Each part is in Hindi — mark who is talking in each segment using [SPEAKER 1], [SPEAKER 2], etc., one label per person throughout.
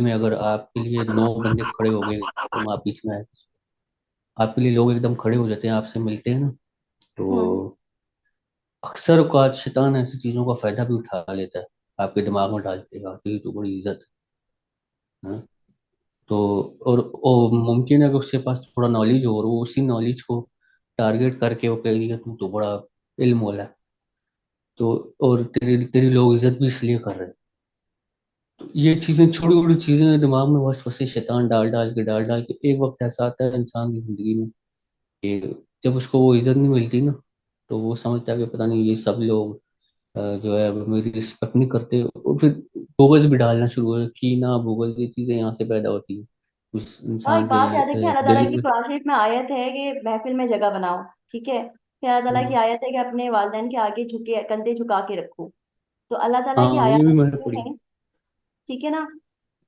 [SPEAKER 1] में अगर आपके लिए 9 बंदे खड़े हो गए, तुम आप बीच में आए, आपके लिए लोग एकदम खड़े हो जाते हैं, आपसे मिलते हैं ना,
[SPEAKER 2] हम्म।
[SPEAKER 1] तो अक्सर का शैतान ऐसी चीजों का फायदा भी उठा लेता है, आपके दिमाग में डाल देगा कि तो बड़ी इज्जत है ना? तो और मुमकिन है कि उसके पास थोड़ा नॉलेज हो और वो उसी नॉलेज को टारगेट करके वो कहेगी कि तुम तो बड़ा इल्म वाला है। तो और तेरी तेरी लोग इज्जत भी इसलिए कर रहे हैं। तो ये चीजें, छोटी छोटी चीजें दिमाग में बस वैसे शैतान डाल डाल के एक वक्त ऐसा आता है इंसान की जिंदगी में कि जब उसको वो इज्जत नहीं मिलती ना, तो वो समझता है कि पता नहीं ये सब लोग जो है वो मेरी रिस्पेक्ट नहीं करते, और फिर बोगस भी डालना शुरू हो की ना बोगस, ये चीजें यहाँ से पैदा होती है उस
[SPEAKER 2] और एक
[SPEAKER 1] इंसान के
[SPEAKER 2] बात याद है कि अल्लाह ताला
[SPEAKER 1] दिल
[SPEAKER 2] की
[SPEAKER 1] में।
[SPEAKER 2] कुरान शरीफ में आयत है कि महफिल में जगह बनाओ। ठीक है, फिर अल्लाह ताला की
[SPEAKER 1] हम्म।
[SPEAKER 2] आयत है कि अपने वालिदैन के आगे झुके कंधे झुका के रखो। तो अल्लाह ताला की
[SPEAKER 1] हाँ ये भी
[SPEAKER 2] आयत
[SPEAKER 1] मैंने पढ़ी।
[SPEAKER 2] हैं। ठीक है ना?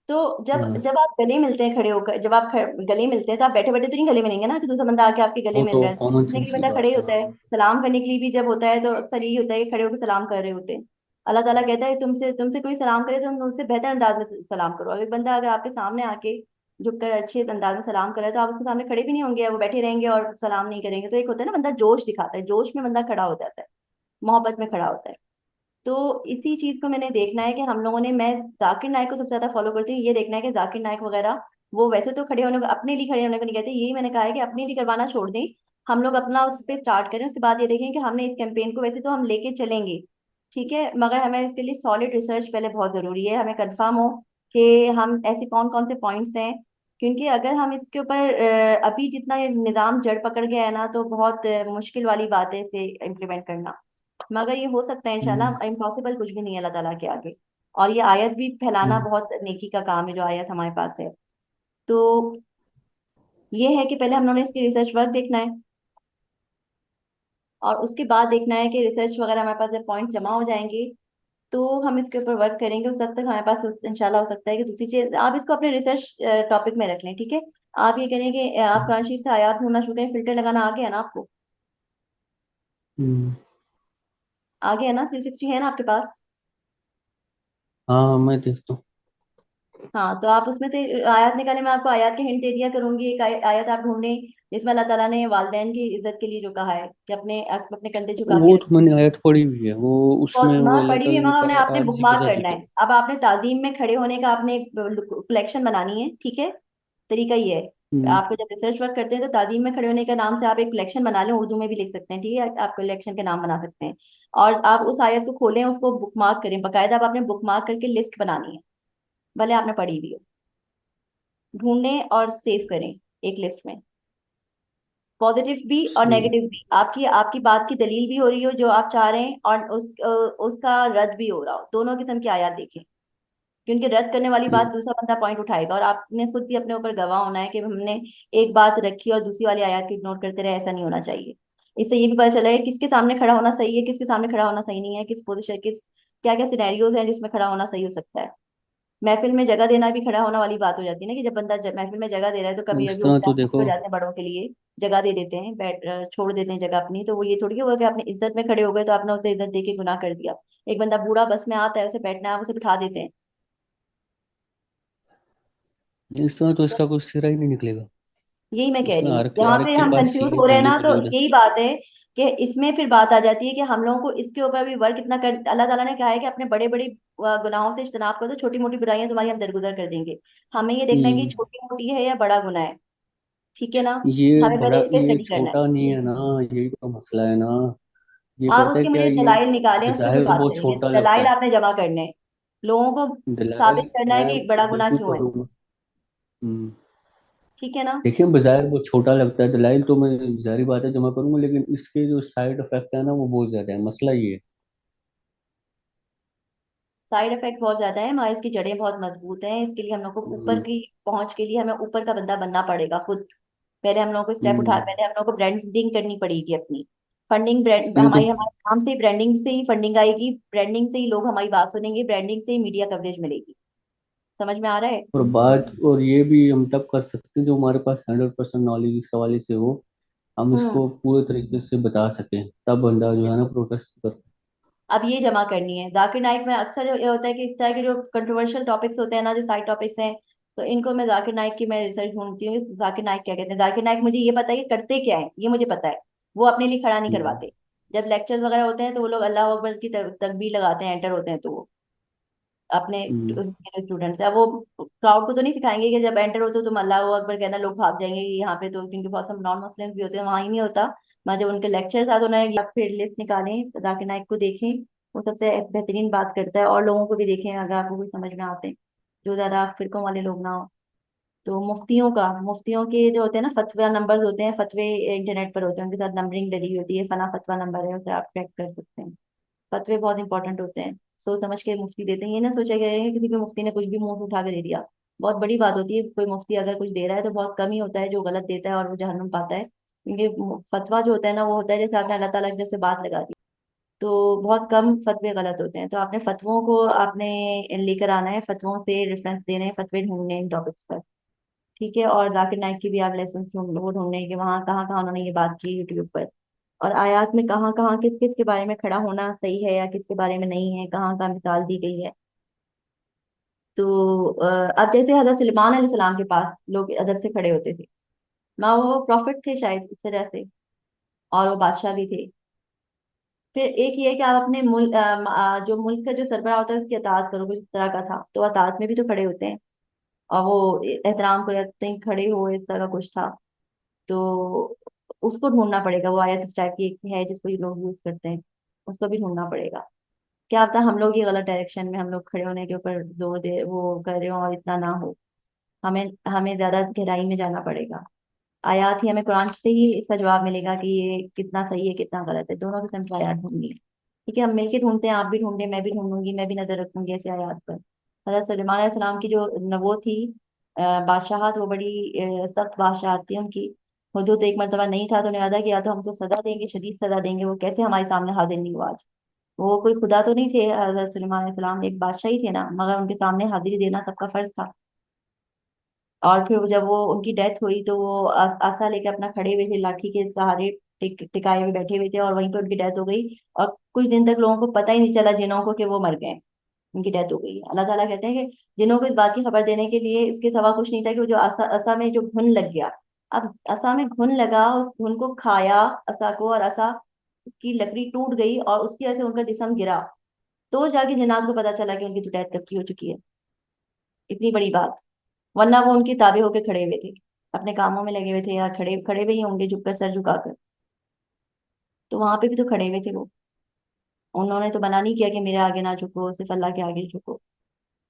[SPEAKER 2] तो जब
[SPEAKER 1] हाँ
[SPEAKER 2] जब आप गले मिलते हैं खड़े होकर, जब आप गले मिलते हैं तो आप बैठे बैठे तो नहीं गले मिलेंगे ना कि दूसरा बंदा आके आपके गले
[SPEAKER 1] वो
[SPEAKER 2] मिल
[SPEAKER 1] तो
[SPEAKER 2] रहा है।
[SPEAKER 1] कॉमन
[SPEAKER 2] मिलने के
[SPEAKER 1] सेंस
[SPEAKER 2] लिए
[SPEAKER 1] की
[SPEAKER 2] बंदा खड़े
[SPEAKER 1] बात
[SPEAKER 2] ही
[SPEAKER 1] है,
[SPEAKER 2] होता
[SPEAKER 1] हाँ।
[SPEAKER 2] है। सलाम करने के लिए भी जब होता है तो अक्सर यही होता है कि खड़े होकर सलाम कर रहे होते हैं। अल्लाह ताला कहता है तुमसे तुमसे कोई सलाम करे तो तुम उससे बेहतर अंदाज में सलाम करो। अगर बंदा अगर आपके सामने आके झुक कर अच्छे अंदाज में सलाम करे तो आप उसके सामने खड़े भी नहीं होंगे, वो बैठे रहेंगे और सलाम नहीं करेंगे। तो एक होता है ना, बंदा जोश दिखाता है, जोश में बंदा खड़ा हो जाता है, मोहब्बत में खड़ा होता है। तो इसी चीज को मैंने देखना है कि हम लोगों ने, मैं जाकिर नायक को सबसे ज्यादा फॉलो करती हूँ। ये देखना है कि जाकिर नायक वगैरह वो वैसे तो खड़े होने को, अपने लिए खड़े होने को नहीं कहते, यही मैंने कहा है कि अपने लिए करवाना छोड़ दें। हम लोग अपना उस पर स्टार्ट करें, उसके बाद ये देखें कि हमने इस कैंपेन को वैसे तो हम लेके चलेंगे। ठीक है, मगर हमें इसके लिए सॉलिड रिसर्च पहले बहुत जरूरी है, हमें कंफर्म हो कि हम ऐसे कौन कौन से पॉइंट्स हैं। क्योंकि अगर हम इसके ऊपर अभी जितना ये निज़ाम जड़ पकड़ गया है ना, तो बहुत मुश्किल वाली बात है इसे इम्प्लीमेंट करना। मगर ये हो सकता है
[SPEAKER 1] हम्म।
[SPEAKER 2] इंशाल्लाह, इम्पॉसिबल कुछ भी नहीं है अल्लाह ताला के आगे। और ये आयत भी फैलाना
[SPEAKER 1] हम्म।
[SPEAKER 2] बहुत नेकी का काम है, जो आयत हमारे पास है। तो ये है कि पहले हम लोगों ने इसकी रिसर्च वर्क देखना है, और उसके बाद देखना है कि रिसर्च वगैरह हमारे पास जब पॉइंट जमा हो जाएंगे तो हम इसके ऊपर वर्क करेंगे। उस वक्त तक हमारे पास इंशाल्लाह हो सकता है कि दूसरी चीज आप इसको अपने रिसर्च टॉपिक में रख लें। ठीक है, आप ये करें कि आप कुरान शरीफ से आयात ढूंढना शुरू करें। फिल्टर लगाना आ गया ना आपको?
[SPEAKER 1] हम्म।
[SPEAKER 2] आ गया ना? 360 है ना आपके पास?
[SPEAKER 1] हाँ मैं देखता हूँ।
[SPEAKER 2] हाँ, तो आप उसमें से आयत निकालें। मैं आपको आयत के हिंट दे दिया करूंगी। एक आयत आप ढूंढें जिसमें अल्लाह ताला ने वालिदैन की इज्जत के लिए जो कहा है कि अपने अपने कंधे झुका के
[SPEAKER 1] वो तो
[SPEAKER 2] रखें।
[SPEAKER 1] मैंने आयत पढ़ी हुई है, वो उसमें
[SPEAKER 2] बहुत
[SPEAKER 1] वो
[SPEAKER 2] वहां
[SPEAKER 1] अल्लाह
[SPEAKER 2] पढ़ी हुई है,
[SPEAKER 1] ताला ने
[SPEAKER 2] वहां
[SPEAKER 1] कहा
[SPEAKER 2] उन्हें
[SPEAKER 1] है
[SPEAKER 2] आपने
[SPEAKER 1] आजिज़ी के
[SPEAKER 2] बुकमार्क
[SPEAKER 1] साथ
[SPEAKER 2] करना है।
[SPEAKER 1] झुको।
[SPEAKER 2] अब आपने ताजीम में खड़े होने का आपने कलेक्शन बनानी है। ठीक है, तरीका ये है।
[SPEAKER 1] हम्म।
[SPEAKER 2] आपको जब रिसर्च वर्क करते हैं तो ताजीम में खड़े होने के नाम से आप एक कलेक्शन बना लें, उर्दू में भी लिख सकते हैं। ठीक है, आप कलेक्शन के नाम बना सकते हैं। और आप उस आयत को खोलें, उसको बुकमार्क करें बाकायदा। अब आपने बुकमार्क करके लिस्ट बनानी है, भले आपने पढ़ी हुई हो। ढूंढें और सेव करें एक लिस्ट में, पॉजिटिव भी और
[SPEAKER 1] ठीक।
[SPEAKER 2] नेगेटिव भी। आपकी आपकी बात की दलील भी हो रही हो जो आप चाह रहे हैं, और उसका रद्द भी हो रहा हो। दोनों किस्म की आयत देखें, क्योंकि रद्द करने वाली बात
[SPEAKER 1] ठीक।
[SPEAKER 2] दूसरा बंदा पॉइंट उठाएगा, और आपने खुद भी अपने ऊपर गवाह होना है कि हमने एक बात रखी और दूसरी वाली आयत को इग्नोर करते रहे। ऐसा नहीं होना चाहिए। इससे ये भी पता चला है किसके सामने खड़ा होना सही है, किसके सामने खड़ा होना सही नहीं है, किस पोजिशन, किस क्या क्या सिनेरियोज हैं जिसमें खड़ा होना सही हो सकता है। महफिल में जगह देना भी खड़ा होने वाली बात हो जाती है ना, कि जब बंदा महफिल में जगह दे रहा है तो कभी
[SPEAKER 1] इस
[SPEAKER 2] अभी
[SPEAKER 1] तरह
[SPEAKER 2] होता
[SPEAKER 1] तो
[SPEAKER 2] है, हो
[SPEAKER 1] देखो,
[SPEAKER 2] जाते हैं बड़ों के लिए जगह दे देते हैं, छोड़ देते हैं जगह अपनी। तो वो ये थोड़ी होगा कि आपने इज्जत में खड़े हो गए तो आपने उसे इज्जत दे के गुनाह कर दिया। एक बंदा बूढ़ा बस में आता है, उसे बैठना है, आप उसे बिठा देते हैं।
[SPEAKER 1] इस तरह तो इसका कोई सिरा ही नहीं निकलेगा।
[SPEAKER 2] यही मैं कह
[SPEAKER 1] इसमें
[SPEAKER 2] रही हूँ,
[SPEAKER 1] हर
[SPEAKER 2] यहाँ
[SPEAKER 1] एक
[SPEAKER 2] पे
[SPEAKER 1] के
[SPEAKER 2] हम
[SPEAKER 1] पास
[SPEAKER 2] कंफ्यूज
[SPEAKER 1] सीधे
[SPEAKER 2] हो रहे हैं
[SPEAKER 1] बोलने
[SPEAKER 2] ना,
[SPEAKER 1] की
[SPEAKER 2] तो
[SPEAKER 1] जरूरत है।
[SPEAKER 2] यही बात है कि इसमें फिर बात आ जाती है कि हम लोगों को इसके ऊपर भी वर्क इतना कर, अल्लाह ताला ने कहा है कि अपने बड़े बड़े गुनाहों से इज्तनाब करो, तो छोटी मोटी बुराइयां तुम्हारी हम दरगुजर कर देंगे। हमें ये देखना है कि
[SPEAKER 1] हम्म।
[SPEAKER 2] छोटी मोटी है या बड़ा गुनाह है। ठीक है ना?
[SPEAKER 1] ये
[SPEAKER 2] हमें
[SPEAKER 1] बड़ा,
[SPEAKER 2] पहले इस पे
[SPEAKER 1] ये
[SPEAKER 2] स्टडी करना है।
[SPEAKER 1] छोटा नहीं है ना, यही तो मसला है ना। ये
[SPEAKER 2] आप
[SPEAKER 1] पता है
[SPEAKER 2] उसके
[SPEAKER 1] क्या,
[SPEAKER 2] मुझे
[SPEAKER 1] ये
[SPEAKER 2] दलाइल निकालें, उसके ऊपर
[SPEAKER 1] बज़ाहिर
[SPEAKER 2] बात
[SPEAKER 1] बहुत
[SPEAKER 2] करेंगे।
[SPEAKER 1] छोटा लगता
[SPEAKER 2] दलाइल
[SPEAKER 1] है।
[SPEAKER 2] आपने जमा करने हैं, लोगों को
[SPEAKER 1] दलाइल
[SPEAKER 2] साबित करना है
[SPEAKER 1] मैं
[SPEAKER 2] कि एक बड़ा गुनाह
[SPEAKER 1] बिल्कुल
[SPEAKER 2] क्यों है।
[SPEAKER 1] करूँगा। हम्म।
[SPEAKER 2] ठीक है ना?
[SPEAKER 1] देखिए बज़ाहिर बहुत छोटा लगता है, दलाइल तो मैं जारी बात है जमा करूंगा, लेकिन इसके जो साइड इफेक्ट है ना वो बहुत ज्यादा है, मसला ये है।
[SPEAKER 2] साइड इफेक्ट बहुत ज्यादा है, हमारी इसकी जड़ें बहुत मजबूत हैं। इसके लिए हम लोग को ऊपर
[SPEAKER 1] हम्म।
[SPEAKER 2] की पहुंच के लिए हमें ऊपर का बंदा बनना पड़ेगा खुद। पहले हम लोगों को स्टेप उठा,
[SPEAKER 1] हम्म।
[SPEAKER 2] पहले हम लोग को ब्रांडिंग करनी पड़ेगी अपनी। फंडिंग, ब्रांड
[SPEAKER 1] ये तो
[SPEAKER 2] हमारी, हमारे नाम से ही ब्रांडिंग से ही फंडिंग आएगी, ब्रांडिंग से ही लोग हमारी बात सुनेंगे, ब्रांडिंग से ही मीडिया कवरेज मिलेगी। समझ में आ रहा है?
[SPEAKER 1] और बात, और ये भी हम तब कर सकते हैं जो हमारे पास 100% नॉलेज इस हवाले से हो, हम
[SPEAKER 2] हम्म।
[SPEAKER 1] इसको पूरे तरीके से बता सकें, तब बंदा जो है ना प्रोटेस्ट कर।
[SPEAKER 2] अब ये जमा करनी है। जाकिर नाइक में अक्सर ये होता है कि इस तरह के जो कंट्रोवर्शियल टॉपिक्स होते हैं ना, जो साइड टॉपिक्स हैं, तो इनको मैं जाकिर नाइक की मैं रिसर्च ढूंढती हूँ, जाकिर नाइक क्या कहते हैं। जाकिर नाइक मुझे ये पता है कि करते क्या है, ये मुझे पता है। वो अपने लिए खड़ा नहीं
[SPEAKER 1] हम्म।
[SPEAKER 2] करवाते। जब लेक्चर्स वगैरह होते हैं तो वो लोग अल्लाह अकबर की तकबीर लगाते हैं, एंटर होते हैं तो वो अपने
[SPEAKER 1] हम्म।
[SPEAKER 2] स्टूडेंट्स है वो क्राउड को तो नहीं सिखाएंगे कि जब एंटर होते हो तुम अल्लाह अकबर कहना, लोग भाग जाएंगे यहाँ पे, तो क्योंकि बहुत सब नॉन मुस्लिम भी होते हैं, वहां ही नहीं होता। मैं जब उनके लेक्चर था तो उन्होंने या फिर लिस्ट निकालें, जाकिर नाइक को देखें, वो सबसे बेहतरीन बात करता है। और लोगों को भी देखें अगर आपको कोई समझ में आते हैं, जो ज्यादा फिरकों वाले लोग ना हो। तो मुफ्तियों के जो होते हैं ना फतवा नंबर होते हैं, फतवे इंटरनेट पर होते हैं, उनके साथ नंबरिंग डली होती है, फला फतवा नंबर है, उसे आप ट्रैक कर सकते हैं। फतवे बहुत इंपॉर्टेंट होते हैं, सोच समझ के मुफ्ती देते हैं। ये ना सोचा गया है कि किसी भी मुफ्ती ने कुछ भी मुंह से उठा के दे दिया, बहुत बड़ी बात होती है। कोई मुफ्ती अगर कुछ दे रहा है तो बहुत कम ही होता है जो गलत देता है और वो जहन्नुम पाता है, क्योंकि फतवा जो होता है ना वो होता है जैसे आपने अल्लाह ताला की तरफ से बात लगा दी। तो बहुत कम फतवे गलत होते हैं। तो आपने फतवों को आपने लेकर आना है, फतवों से रेफरेंस देने हैं, फतवे ढूंढने हैं इन टॉपिक्स पर। ठीक है। और जाकिर नाइक की भी आप लेसन वो ढूंढने हैं कि वहाँ कहाँ कहाँ उन्होंने ये बात की यूट्यूब पर, और आयात में कहाँ कहाँ किस किस के बारे में खड़ा होना सही है या किसके बारे में नहीं है, कहाँ कहाँ मिसाल दी गई है। तो अब जैसे हजरत सलेमान अलैहिस्सलाम के पास लोग अदब से खड़े होते थे, ना वो प्रॉफिट थे शायद इस तरह से, और वो बादशाह भी थे। फिर एक ये है कि आप अपने मुल्क जो मुल्क का जो सरबराह होता है उसकी अताअत करो, कुछ इस तरह का था, तो अताअत में भी तो खड़े होते हैं, और वो एहतराम को रखते हैं, खड़े हो, इस तरह का कुछ था। तो उसको ढूंढना पड़ेगा, वो आयत इस टाइप की एक है जिसको ये लोग यूज करते हैं, उसको भी ढूंढना पड़ेगा। क्या पता हम लोग ये गलत डायरेक्शन में हम लोग खड़े होने के ऊपर जोर दे वो कर रहे हो और इतना ना हो। हमें हमें ज्यादा गहराई में जाना पड़ेगा। आयात ही हमें कुरान से ही इसका जवाब मिलेगा कि ये कितना सही है कितना गलत है, दोनों किस्म की आयात ढूंढनी है। ठीक है, हम मिलके ढूंढते हैं, आप भी ढूंढे, मैं भी ढूंढूंगी, मैं भी नजर रखूंगी ऐसे आयात पर। हजरत सुलेमान अलैहिस्सलाम की जो वो थी बादशाहत, वो बड़ी सख्त बादशाहत थी उनकी। हुदूद एक मरतबा नहीं था तो उन्हें वादा किया तो हमसे सजा देंगे, शदीद सजा देंगे। वो कैसे हमारे सामने हाजिर नहीं हुआ आज? वो कोई खुदा तो नहीं थे हजरत सुलेमान अलैहिस्सलाम, एक बादशाह ही थे ना, मगर उनके सामने हाजिरी देना सबका फर्ज था। और फिर जब वो उनकी डेथ हुई तो वो आसा लेके अपना खड़े हुए थे, लाठी के सहारे टिकाए हुए बैठे हुए थे, और वहीं पे उनकी डेथ हो गई। और कुछ दिन तक लोगों को पता ही नहीं चला जिनों को कि वो मर गए, उनकी डेथ हो गई। अल्लाह ताला कहते हैं कि जिनों को इस बात की खबर देने के लिए इसके सिवा कुछ नहीं था कि वो जो असा असा में जो घुन लग गया। अब असा में घुन लगा, उस घुन को खाया असा को, और असा की लकड़ी टूट गई और उसकी वजह से उनका जिस्म गिरा, तो जाके जिन्नात को पता चला कि उनकी तो डेथ कब की हो चुकी है। इतनी बड़ी बात। वरना वो उनके ताबे होके खड़े हुए थे, अपने कामों में लगे हुए थे, या खड़े खड़े हुए ही होंगे झुककर, सर झुकाकर। तो वहां पे भी तो खड़े हुए थे वो, उन्होंने तो मना नहीं किया कि मेरे आगे ना झुको, सिर्फ अल्लाह के आगे झुको।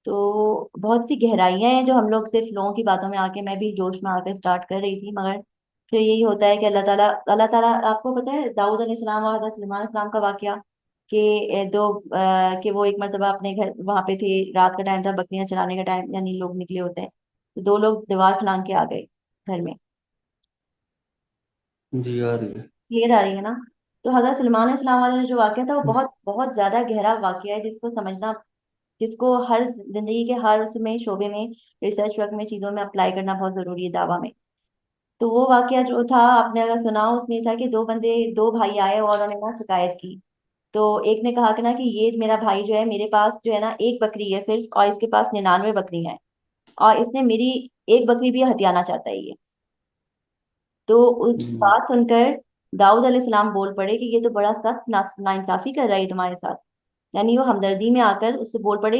[SPEAKER 2] तो बहुत सी गहराइयां हैं जो हम लोग सिर्फ लोगों की बातों में आके, मैं भी जोश में आकर स्टार्ट कर रही थी, मगर फिर यही होता है कि अल्लाह ताला आपको पता है दाऊद अलैहिस्सलाम और हज़रत सुलेमान अलैहिस्सलाम का वाकया, कि कि वो एक मरतबा अपने घर वहां पे थे, रात का टाइम था, बकरियां चराने का टाइम, यानी लोग निकले होते हैं, तो दो लोग दीवार फलांग के आ गए घर में।
[SPEAKER 1] जी आ रही है।
[SPEAKER 2] क्लियर आ रही है ना? तो हजरत सलमान इस्लाम वाला जो वाक्य था वो बहुत बहुत ज्यादा गहरा वाक्य है, जिसको समझना, जिसको हर जिंदगी के हर उसमें शोबे में, रिसर्च वर्क में, चीजों में अप्लाई करना बहुत जरूरी है दावा में। तो वो वाक्य जो था आपने अगर सुना हो, उसमें था कि दो भाई आए और उन्होंने ना शिकायत की। तो एक ने कहा कि ना कि ये मेरा भाई जो है, मेरे पास जो है ना एक बकरी है सिर्फ, और इसके पास 99 बकरियां हैं, और इसने मेरी एक बकरी भी हथियाना चाहता है ये। तो उस
[SPEAKER 1] हम्म।
[SPEAKER 2] बात सुनकर दाऊद अलैहिस्सलाम बोल पड़े कि ये तो बड़ा सख्त नाइंसाफी कर रहा है तुम्हारे साथ। यानी वो हमदर्दी में आकर उससे बोल पड़े,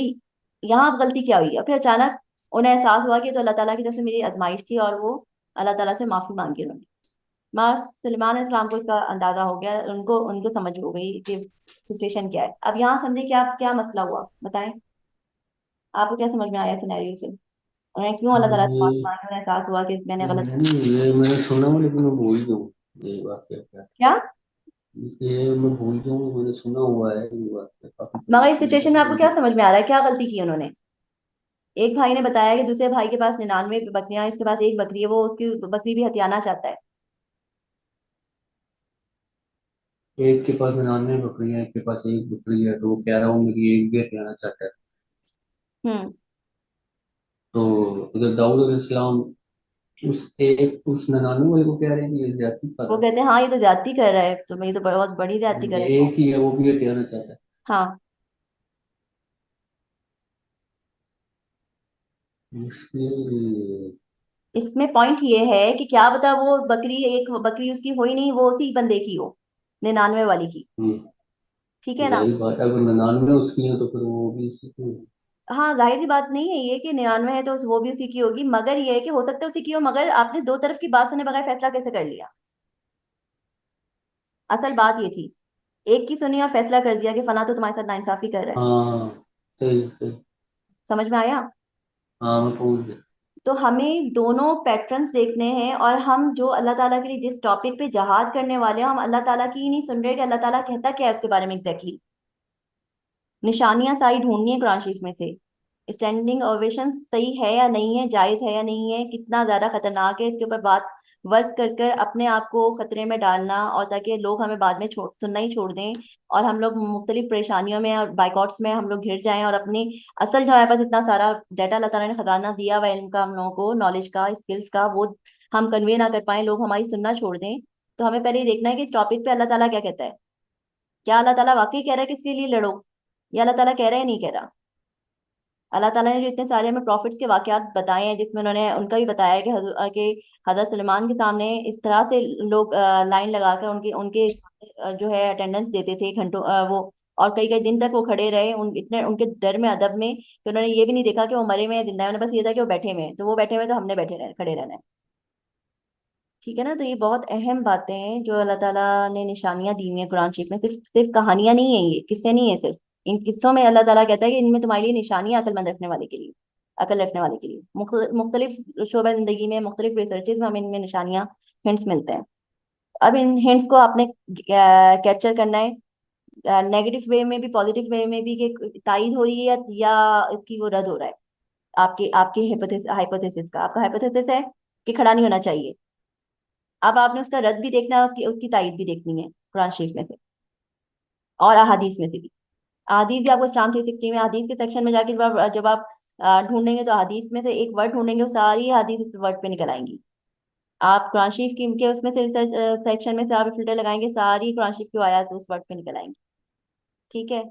[SPEAKER 2] यहाँ अब गलती क्या हुई है? फिर अचानक उन्हें एहसास हुआ कि ये तो अल्लाह ताला की तरफ से मेरी आजमाइश थी, और वो अल्लाह ताला से माफी मांगी उन्होंने। माँ सलेमान इस्लाम को इसका अंदाजा हो गया, उनको उनको समझ हो गई कि सिचुएशन क्या है। अब यहाँ समझे क्या क्या मसला हुआ, बताएं आपको क्या समझ में आया सिनेरियो से? उन्हें क्यों अल्लाह ताला से माफी
[SPEAKER 1] ये
[SPEAKER 2] मांगी? उन्हें एहसास हुआ कि मैंने गलत
[SPEAKER 1] ये मैंने सुना हूँ लेकिन मैं भूल गया हूँ। ये वाक्य क्या?
[SPEAKER 2] क्या।
[SPEAKER 1] ये मैं भूल गया हूँ, मैंने सुना हुआ है ये वाक्य काफी
[SPEAKER 2] मगर
[SPEAKER 1] पहले
[SPEAKER 2] इस
[SPEAKER 1] सुना
[SPEAKER 2] सिचुएशन में
[SPEAKER 1] था
[SPEAKER 2] आपको क्या
[SPEAKER 1] लेकिन।
[SPEAKER 2] समझ में आ रहा है, क्या गलती की उन्होंने? एक भाई ने बताया कि दूसरे भाई के पास 99 बकरियां, इसके पास एक बकरी है, वो उसकी बकरी भी हथियाना चाहता है।
[SPEAKER 1] एक के पास 99 बकरियां, एक के पास एक बकरी है, तो वो कह रहा हूँ मेरी एक भी हथियाना चाहता है।
[SPEAKER 2] हम्म।
[SPEAKER 1] तो उधर दाऊद अलैहिस्सलाम उस 99 वाले को कह रहे हैं कि ये ज्यादती कर
[SPEAKER 2] वो
[SPEAKER 1] रहा
[SPEAKER 2] कहते हैं हाँ ये तो ज्यादती कर रहा है, तो मैं, ये तो बहुत बड़ी ज्यादती
[SPEAKER 1] है,
[SPEAKER 2] कर
[SPEAKER 1] ये
[SPEAKER 2] रहा है।
[SPEAKER 1] एक ही है वो भी हथियाना चाहता है।
[SPEAKER 2] हाँ,
[SPEAKER 1] मुश्किल।
[SPEAKER 2] इसमें पॉइंट ये है कि क्या बता वो बकरी, एक बकरी उसकी हो ही नहीं, वो उसी बंदे की हो, 99 वाली की। ठीक है
[SPEAKER 1] तो
[SPEAKER 2] ना।
[SPEAKER 1] जाहिर बात है, अगर 99 उसकी है तो फिर वो भी उसी की है।
[SPEAKER 2] हाँ, जाहिर सी बात नहीं है ये कि 99 है तो वो भी उसी की होगी, मगर ये है कि हो सकता है उसी की हो, मगर आपने दो तरफ की बात सुने बगैर फैसला कैसे कर लिया। असल बात ये थी, एक की सुनी और फैसला कर दिया कि फला तो तुम्हारे साथ नाइंसाफी कर रहा है।
[SPEAKER 1] हाँ, सही सही।
[SPEAKER 2] समझ में आया।
[SPEAKER 1] हाँ, मैं पूछ गया।
[SPEAKER 2] तो हमें दोनों पैटर्न्स देखने हैं, और हम जो अल्लाह ताला के लिए जिस टॉपिक पे जहाद करने वाले हैं, हम अल्लाह ताला की ही नहीं सुन रहे कि अल्लाह ताला कहता क्या है उसके बारे में एग्जैक्टली। निशानियां सारी ढूंढनी है कुरान शरीफ में से। स्टैंडिंग ओवेशन सही है या नहीं है, जायज है या नहीं है, कितना ज्यादा खतरनाक है, इसके ऊपर बात वर्क कर कर अपने आप को खतरे में डालना, और ताकि लोग हमें बाद में सुनना ही छोड़ दें, और हम लोग मुख्तलिफ परेशानियों में और बाइकआउट्स में हम लोग घिर जाएं, और अपनी असल जो हमारे पास इतना सारा डाटा अल्लाह ताला ने खजाना दिया हुआ है, इल्म का, हम लोगों को नॉलेज का, स्किल्स का, वो हम कन्वे ना कर पाए, लोग हमारी सुनना छोड़ दें। तो हमें पहले ये देखना है कि इस टॉपिक पे अल्लाह ताला क्या कहता है। क्या अल्लाह ताला वाकई कह रहा है कि इसके लिए लड़ो, या अल्लाह ताला कह रहा है नहीं कह रहा। अल्लाह ताला ने जो इतने सारे हमें प्रॉफिट्स के वाकयात बताए हैं, जिसमें उन्होंने उनका भी बताया है कि हजरत सुलेमान के सामने इस तरह से लोग लाइन लगाकर उनके उनके जो है अटेंडेंस देते थे घंटों, वो, और कई कई दिन तक वो खड़े रहे, उन इतने उनके डर में, अदब में, कि उन्होंने ये भी नहीं देखा कि वो मरे में या जिंदा है, उन्हें बस ये था कि वो बैठे में हैं, तो वो बैठे हुए हैं, तो हमने खड़े रहना है। ठीक है ना। तो ये बहुत अहम बातें हैं जो अल्लाह ताला ने निशानियां दी हुई हैं कुरान शरीफ में, सिर्फ सिर्फ कहानियां नहीं है, ये किस्से नहीं है सिर्फ। इन किस्सों में अल्लाह ताला कहता है कि इनमें तुम्हारे लिए निशानियां, अक्लमंद रखने वाले के लिए, अकल रखने वाले के लिए, मुख्तलिफ शोबे जिंदगी में, मुख्तलिफ रिसर्चेज में हमें इनमें निशानियां, हिंट्स मिलते हैं। अब इन हिंट्स को आपने कैप्चर करना है, नेगेटिव वे में भी पॉजिटिव वे में भी, कि तायीद हो रही है या इसकी वो रद्द हो रहा है। आपके आपके हाइपोथेसिस का, आपका हाइपोथेसिस है कि खड़ा नहीं होना चाहिए। अब आपने उसका रद्द भी देखना है, उसकी उसकी तायीद भी देखनी है कुरान शरीफ में से और अहादीस में से भी। अहादीस भी आपको इस्लाम 360 में हदीस के सेक्शन में जाके जब आप ढूंढेंगे, तो हदीस में से एक वर्ड ढूंढेंगे, वो सारी हदीस उस वर्ड पे निकल आएंगी। आप कुरान शरीफ की के उसमें से रिसर्च सेक्शन में से आप फिल्टर लगाएंगे, सारी कुरान शरीफ की आयत उस वर्ड पे निकल आएंगी। ठीक है।